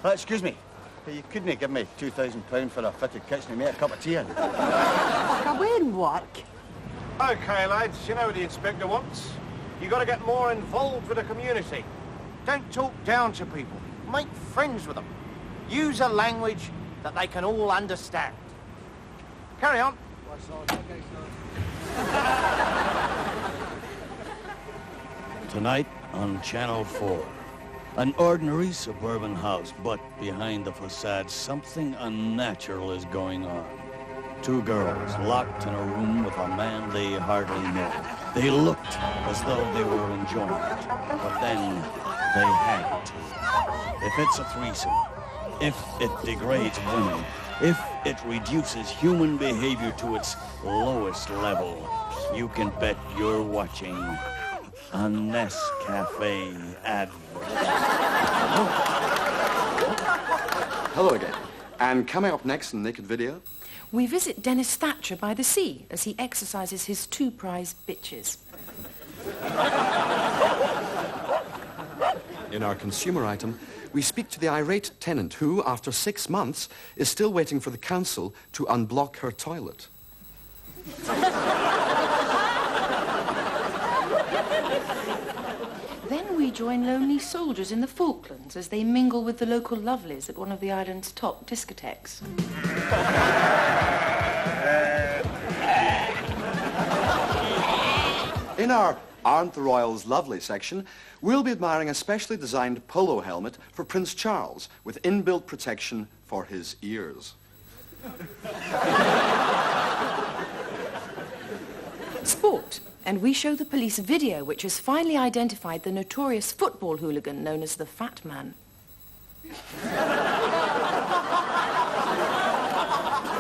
Excuse me. You couldn't give me £2,000 for a fitted kitchen and make a cup of tea in. Look, I won't work. OK, lads, you know what the inspector wants. You got to get more involved with the community. Don't talk down to people. Make friends with them. Use a language that they can all understand. Carry on. Tonight on Channel 4. An ordinary suburban house, but behind the facade, something unnatural is going on. Two girls locked in a room with a man they hardly know. They looked as though they were enjoying it, but then they had to. If it's a threesome, if it degrades women, if it reduces human behavior to its lowest level, you can bet you're watching a Nescafe advert. Hello again. And coming up next in Naked Video... we visit Dennis Thatcher by the sea as he exercises his two prize bitches. In our consumer item, we speak to the irate tenant who, after 6 months, is still waiting for the council to unblock her toilet. Then we join lonely soldiers in the Falklands as they mingle with the local lovelies at one of the island's top discotheques. In our Aren't the Royals Lovely section, we'll be admiring a specially designed polo helmet for Prince Charles with inbuilt protection for his ears. Sport. And we show the police a video which has finally identified the notorious football hooligan known as the Fat Man.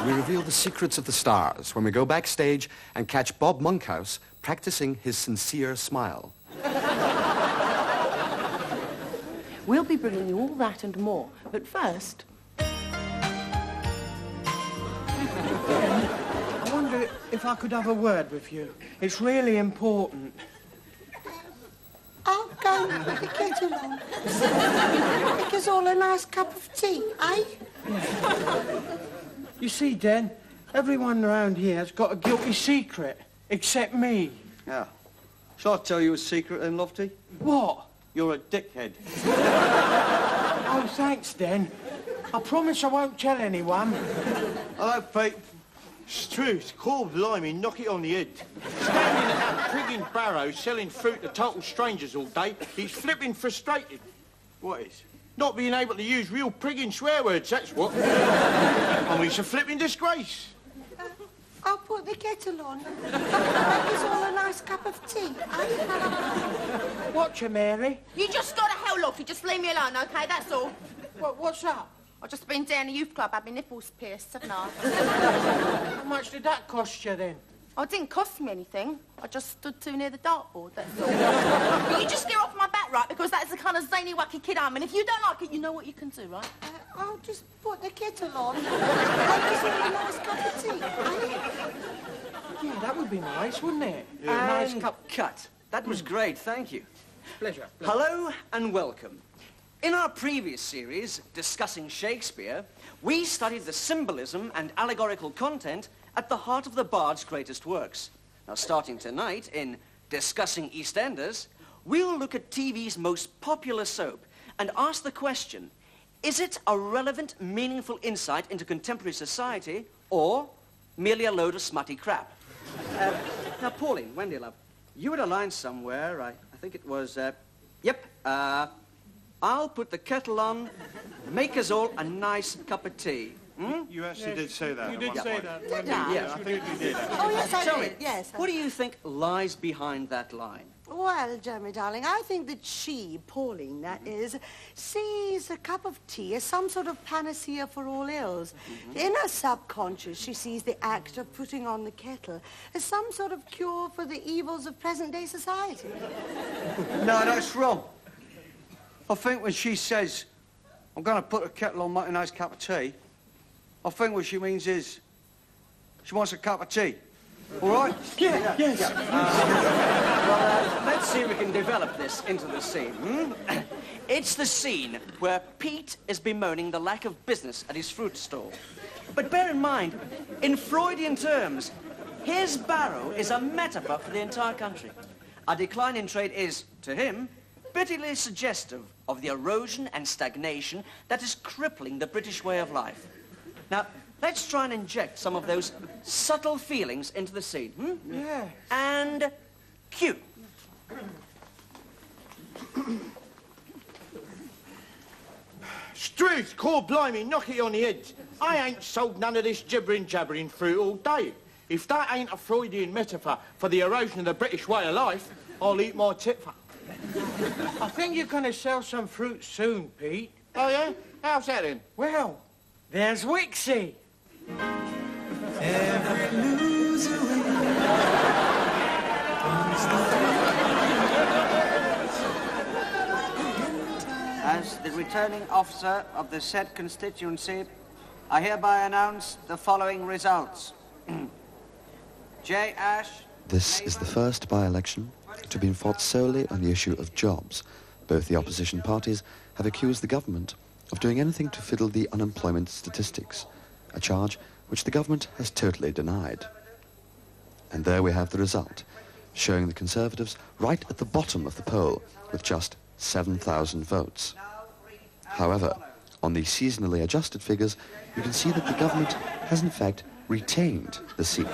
We reveal the secrets of the stars when we go backstage and catch Bob Monkhouse practicing his sincere smile. We'll be bringing you all that and more, but first... I wonder if I could have a word with you. It's really important. I'll go and put the kettle on. Make us all a nice cup of tea, eh? You see, Den, everyone around here has got a guilty secret, except me. Yeah. Shall I tell you a secret then, Lofty? What? You're a dickhead. Oh, thanks, Den. I promise I won't tell anyone. Hello, Pete. It's true, it's called blimey, knock it on the head. Standing at that prigging barrow selling fruit to total strangers all day, he's flipping frustrated. What is? Not being able to use real prigging swear words, that's what. And it's a flipping disgrace. I'll put the kettle on. Make us all a nice cup of tea, eh? Watch her, Mary. You just got to hell off. You just leave me alone, OK? That's all. What's that? I've just been down the youth club, had my nipples pierced, haven't I? How much did that cost you, then? Oh, it didn't cost me anything. I just stood too near the dartboard, that's all. But you just get off my back, right? Because that's the kind of zany, wacky kid I'm. And if you don't like it, you know what you can do, right? I'll just put the kettle on. Make us all a nice cup of tea, eh? Yeah, that would be nice, wouldn't it? Yeah. Nice cup cut. That was great, thank you. Pleasure. Hello and welcome. In our previous series, discussing Shakespeare, we studied the symbolism and allegorical content at the heart of the Bard's greatest works. Now, starting tonight in Discussing EastEnders, we'll look at TV's most popular soap and ask the question, is it a relevant, meaningful insight into contemporary society or merely a load of smutty crap? Now, Pauline, Wendy, love, you had a line somewhere, I think it was, I'll put the kettle on, make us all a nice cup of tea. Hmm? You actually did say that. You did say that. Did I? Yeah. I think you did. Oh, yes, I Tell did. me, Yes. what do you think lies behind that line? Well, Jeremy, darling, I think that she, Pauline, that is, sees a cup of tea as some sort of panacea for all ills. In her subconscious, she sees the act of putting on the kettle as some sort of cure for the evils of present-day society. No, that's wrong. I think when she says, I'm going to put a kettle on, make a nice cup of tea, I think what she means is she wants a cup of tea. All right? Yeah, yes. Well, let's see if we can develop this into the scene. It's the scene where Pete is bemoaning the lack of business at his fruit stall. But bear in mind, in Freudian terms, his barrow is a metaphor for the entire country. A decline in trade is, to him, bitterly suggestive of the erosion and stagnation that is crippling the British way of life. Now, let's try and inject some of those subtle feelings into the scene, Yeah. And cue. Struth, call blimey, knock it on the head. I ain't sold none of this gibbering-jabbering fruit all day. If that ain't a Freudian metaphor for the erosion of the British way of life, I'll eat my titfer. I think you're going to sell some fruit soon, Pete. Oh, yeah? How's that then? Well, there's Wixie. As the returning officer of the said constituency, I hereby announce the following results. J. Ash... This is the first by-election to be fought solely on the issue of jobs. Both the opposition parties have accused the government of doing anything to fiddle the unemployment statistics, a charge which the government has totally denied. And there we have the result, showing the Conservatives right at the bottom of the poll with just 7,000 votes. However, on the seasonally adjusted figures, you can see that the government has in fact retained the seat.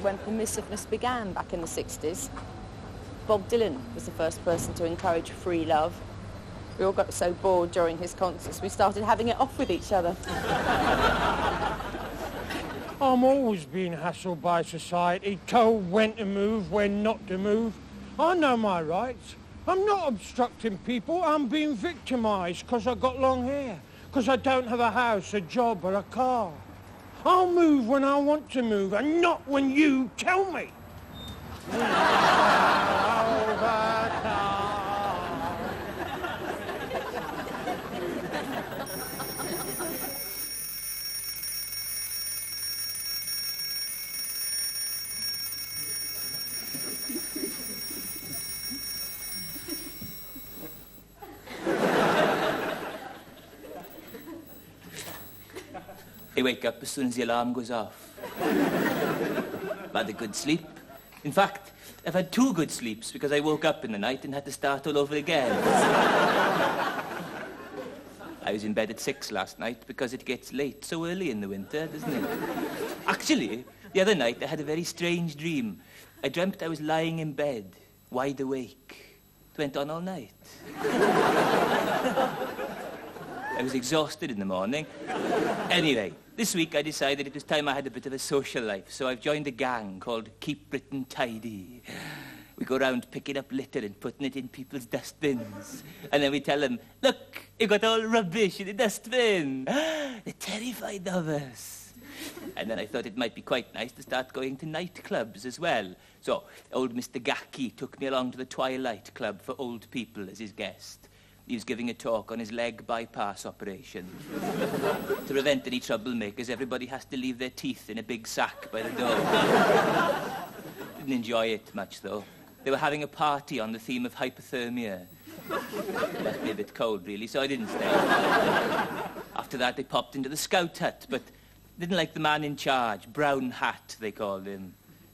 When permissiveness began back in the 60s. Bob Dylan was the first person to encourage free love. We all got so bored during his concerts, we started having it off with each other. I'm always being hassled by society, told when to move, when not to move. I know my rights. I'm not obstructing people, I'm being victimised because I've got long hair, because I don't have a house, a job or a car. I'll move when I want to move, and not when you tell me. I wake up as soon as the alarm goes off. I've had a good sleep. In fact, I've had 2 good sleeps because I woke up in the night and had to start all over again. I was in bed at 6 last night because it gets late so early in the winter, doesn't it? Actually, the other night I had a very strange dream. I dreamt I was lying in bed, wide awake. It went on all night. I was exhausted in the morning. Anyway, this week I decided it was time I had a bit of a social life, so I've joined a gang called Keep Britain Tidy. We go around picking up litter and putting it in people's dustbins. And then we tell them, look, you got all rubbish in the dustbin. They're terrified of us. And then I thought it might be quite nice to start going to nightclubs as well. So old Mr. Gackie took me along to the Twilight Club for old people as his guest. He was giving a talk on his leg bypass operation. To prevent any troublemakers, everybody has to leave their teeth in a big sack by the door. Didn't enjoy it much, though. They were having a party on the theme of hypothermia. It must be a bit cold, really, so I didn't stay. After that, they popped into the scout hut, but didn't like the man in charge. Brown Hat, they called him.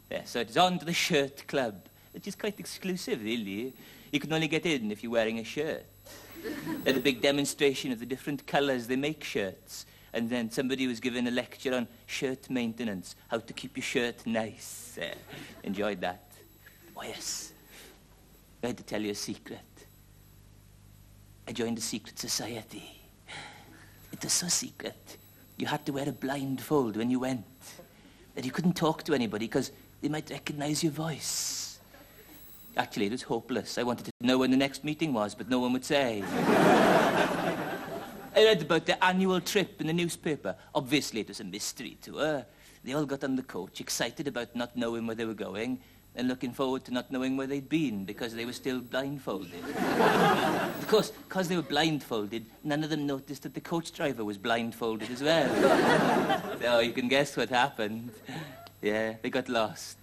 Yeah, so it was on to the shirt club, which is quite exclusive, really. You can only get in if you're wearing a shirt. They had a big demonstration of the different colours they make shirts. And then somebody was giving a lecture on shirt maintenance, how to keep your shirt nice. Enjoyed that. Oh, yes. I had to tell you a secret. I joined a secret society. It was so secret. You had to wear a blindfold when you went. That you couldn't talk to anybody because they might recognise your voice. Actually, it was hopeless. I wanted to know when the next meeting was, but no one would say. I read about their annual trip in the newspaper. Obviously, it was a mystery tour. They all got on the coach, excited about not knowing where they were going, and looking forward to not knowing where they'd been, because they were still blindfolded. Of course, because they were blindfolded, none of them noticed that the coach driver was blindfolded as well. So you can guess what happened. Yeah, they got lost.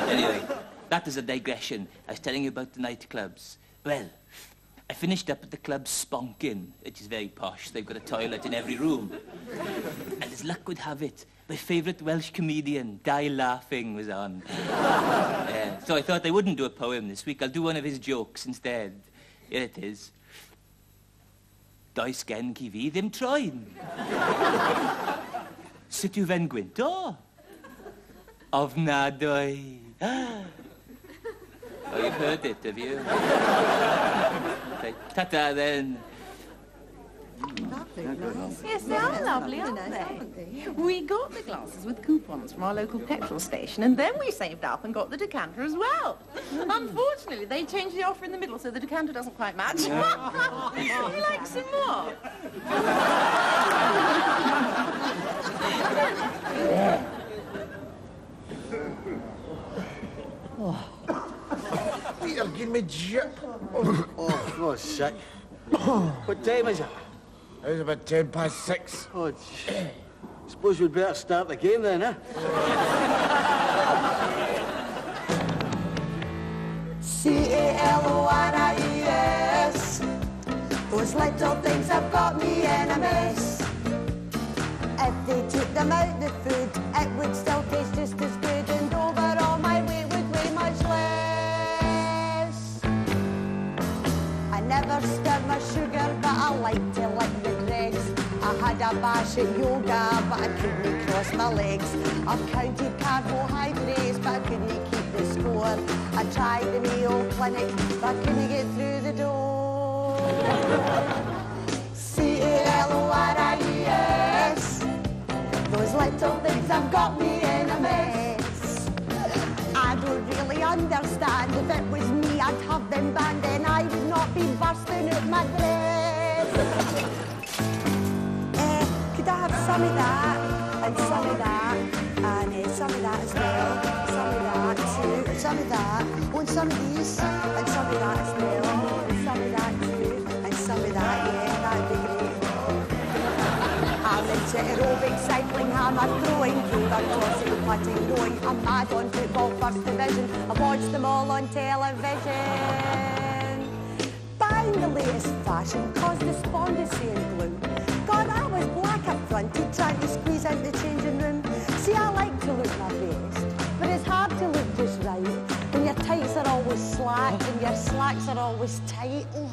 Anyway, that is a digression. I was telling you about the nightclubs. Well, I finished up at the club Sponkin, which is very posh. They've got a toilet in every room. And as luck would have it, my favourite Welsh comedian, Die Laughing, was on. So I thought I wouldn't do a poem this week. I'll do one of his jokes instead. Here it is. Does gen ki fi ddim troen? Sut yw fe'n gwynto? Ofnadwy. Oh, you've heard it, have you? Okay, ta-ta then. Yes, they are lovely, aren't they? We got the glasses with coupons from our local petrol station, and then we saved up and got the decanter as well. Unfortunately, they changed the offer in the middle, so the decanter doesn't quite match. Would you like some more? Peter, give me jip. Oh, for God's sake. What time is it? It's about 6:10. Oh, suppose we'd better start the game then, eh? C-A-L-O-R-I-E-S. Those little things have got me in a mess. If they took them out the food, it would still taste just as good, and overall my weight would weigh much less. I never stir my sugar, but I like to lick the dregs. I had a bash at yoga, but I couldn't cross my legs. I've counted carbohydrates, but I couldn't keep the score. I tried the Mayo Clinic, but I couldn't get through the door. C-A-L-O-R-I-E-S. Those little things have got me in a mess. I don't really understand. If it was me, I'd have them banned, and I would not be bursting out my dress. Could I have some of that, and some of that, and some of that as well, some of that too, some of that, oh, and some of these, and some of that as well, and some of that too, and some of that, yeah, that'd be great. I'm into aerobic cycling, hammer throwing, roller tossing, putting, rowing. I'm mad on football first division. I watch them all on television. Buying the latest fashion caused despondency and gloom. God, I was black up fronted trying to squeeze out the changing room. See, I like to look my best, but it's hard to look just right when your tights are always slack and your slacks are always tight. Oh.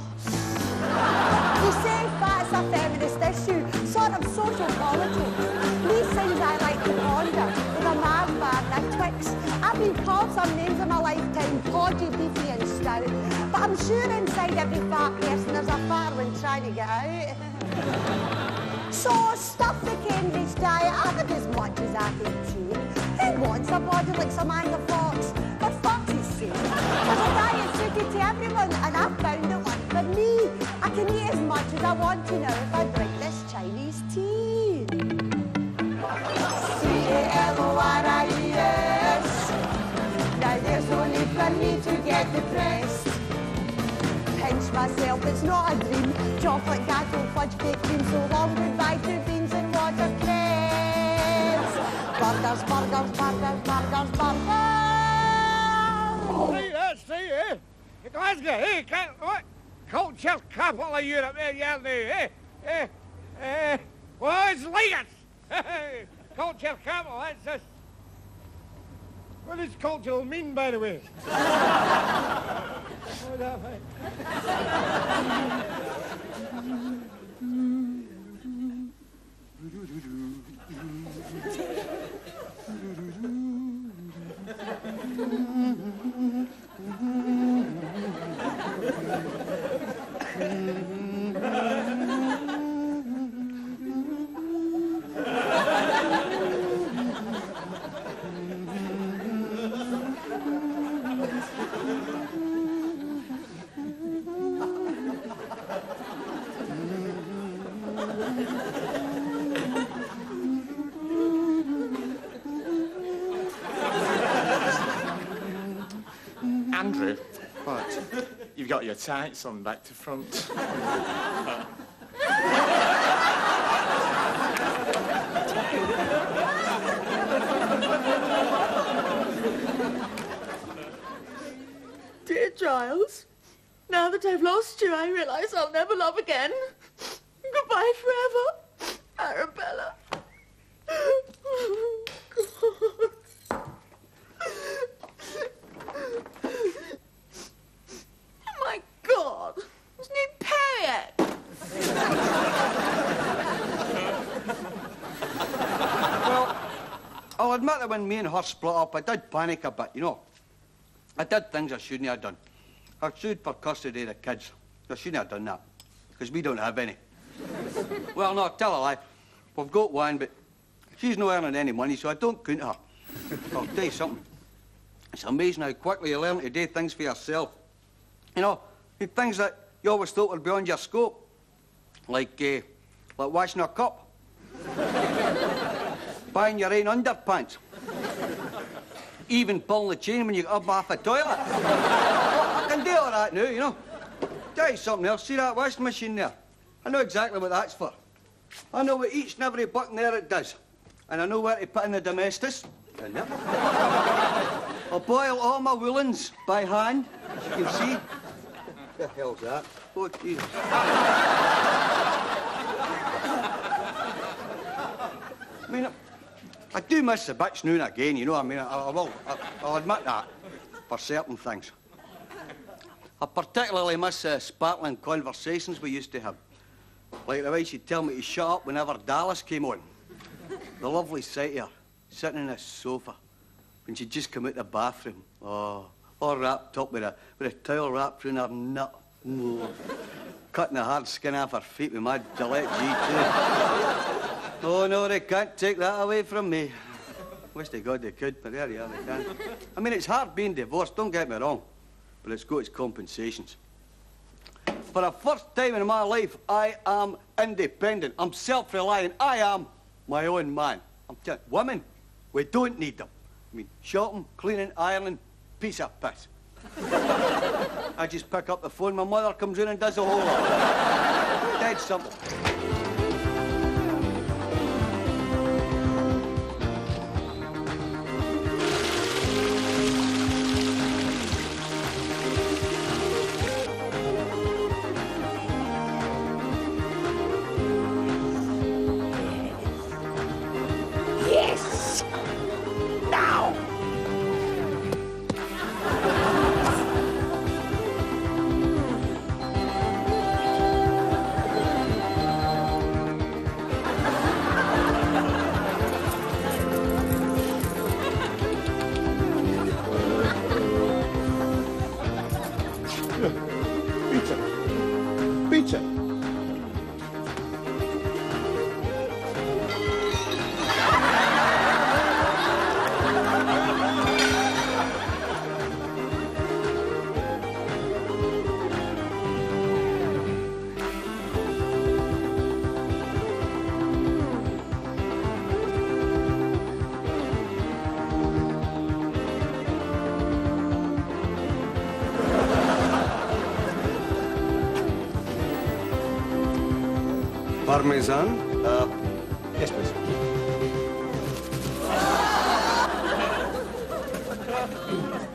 You say fat's a feminist issue, sort of social politics. These things I like to ponder with a Mars bar and a Twix. I've been called some names in my lifetime, podgy, beefy and stout. But I'm sure inside every fat person there's a fat one trying to get out. So stuff the Cambridge diet, I have as much as I can chew. Who wants a body like Samantha Fox? For fuck's sake, Because a diet suited to everyone, and I found it one for me. I can eat as much as I want to now if I drink this Chinese tea. C-A-L-O-R-I-E-S. Now there's no need for me to get depressed. Pinch myself, it's not a dream. Chocolate gateau, fudge cake cream, so long goodbye to beans and watercress. Burgers, burgers, burgers, burgers, burgers. See, let's see, eh? Glasgow, eh? What? Culture capital of Europe, eh? Yeah, eh? Well, it's Legas. Culture capital, that's us. What does cultural mean, by the way? What that mean? Andrew. What? You've got your tights on back to front. Dear Giles, now that I've lost you, I realise I'll never love again. Goodbye forever, Arabella. Oh my God, isn't he pay yet? Well, I'll admit that when me and her split up, I did panic a bit, you know. I did things I shouldn't have done. I sued for custody of the kids. I shouldn't have done that, because we don't have any. Well, no, tell a lie. We've got one, but she's not earning any money, so I don't count her. I'll tell you something. It's amazing how quickly you learn to do things for yourself. You know, things that you always thought were beyond your scope. Like washing a cup. Buying your own underpants. Even pulling the chain when you get up off a toilet. I can do all that now, you know. Tell you something else. See that washing machine there? I know exactly what that's for. I know what each and every button there it does. And I know where to put in the domestos. In there. I'll boil all my woolens by hand, as you can see. What the hell's that? Oh, Jesus. I mean, I do miss the bitch now and again, you know. I mean, I'll admit that, for certain things. I particularly miss the sparkling conversations we used to have. Like the way she'd tell me to shut up whenever Dallas came on. The lovely sight of her, sitting in a sofa, when she'd just come out the bathroom. Oh, all wrapped up with a towel wrapped around her nut. Oh. Cutting the hard skin off her feet with my Gillette G2. Oh, no, they can't take that away from me. Wish to God they could, but there you are, they can't. I mean, it's hard being divorced, don't get me wrong, but it's got its compensations. For the first time in my life, I am independent. I'm self-reliant. I am my own man. I'm telling you, women, we don't need them. I mean, shopping, cleaning, ironing, piece of piss. I just pick up the phone, my mother comes in and does the whole lot. Dead simple. Yes! Now! Peter. Parmesan? Yes, please.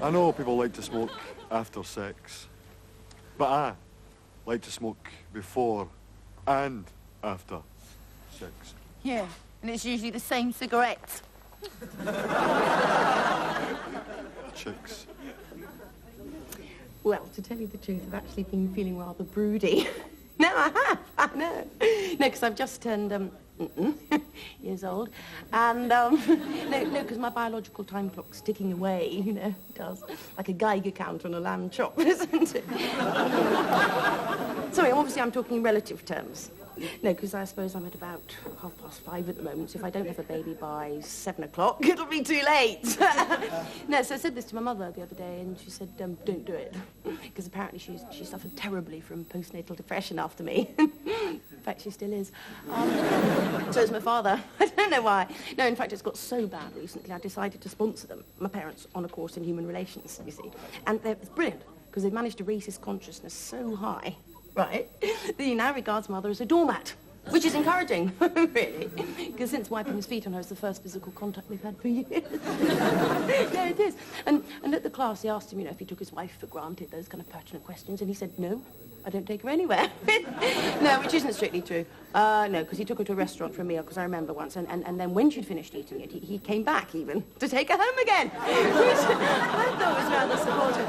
I know people like to smoke after sex, but I like to smoke before and after sex. Yeah, and it's usually the same cigarettes. Chicks. Well, to tell you the truth, I've actually been feeling rather broody. No, I have. I know. No, because I've just turned years old, and no, because my biological time clock's ticking away. You know, it does, like a Geiger counter on a lamb chop, isn't it? Sorry, obviously I'm talking in relative terms. No, because I suppose I'm at about 5:30 at the moment, so if I don't have a baby by 7 o'clock, it'll be too late. No, so I said this to my mother the other day, and she said, don't do it. Because apparently she suffered terribly from postnatal depression after me. In fact, she still is. So is my father. I don't know why. No, in fact, it's got so bad recently, I decided to sponsor them. My parents on a course in human relations, you see. And it's brilliant, because they've managed to raise his consciousness so high, right, that he now regards mother as a doormat, which is encouraging, really, because since wiping his feet on her, it's the first physical contact we've had for years. Yeah, it is. And at the class, they asked him, you know, if he took his wife for granted, those kind of pertinent questions, and he said, no, I don't take her anywhere. No, which isn't strictly true. No, because he took her to a restaurant for a meal, because I remember once, and then when she'd finished eating it, he came back, even, to take her home again, which I thought was rather supportive.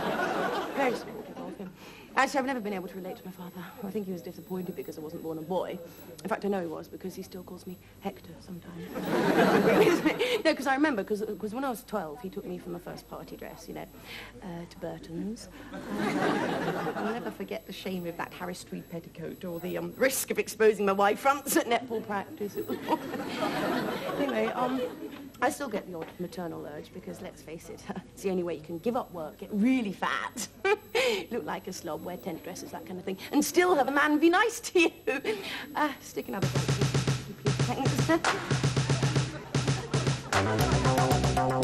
Very supportive of him. Actually, I've never been able to relate to my father. I think he was disappointed because I wasn't born a boy. In fact, I know he was, because he still calls me Hector sometimes. No, because I remember, because when I was 12, he took me for my first party dress, you know, to Burton's. I'll never forget the shame of that Harris Street petticoat, or the risk of exposing my wide fronts at netball practice. Anyway, I still get the odd maternal urge, because, let's face it, it's the only way you can give up work, get really fat, look like a slob, wear tent dresses, that kind of thing, and still have a man be nice to you. Stick another point, please.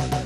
Thanks.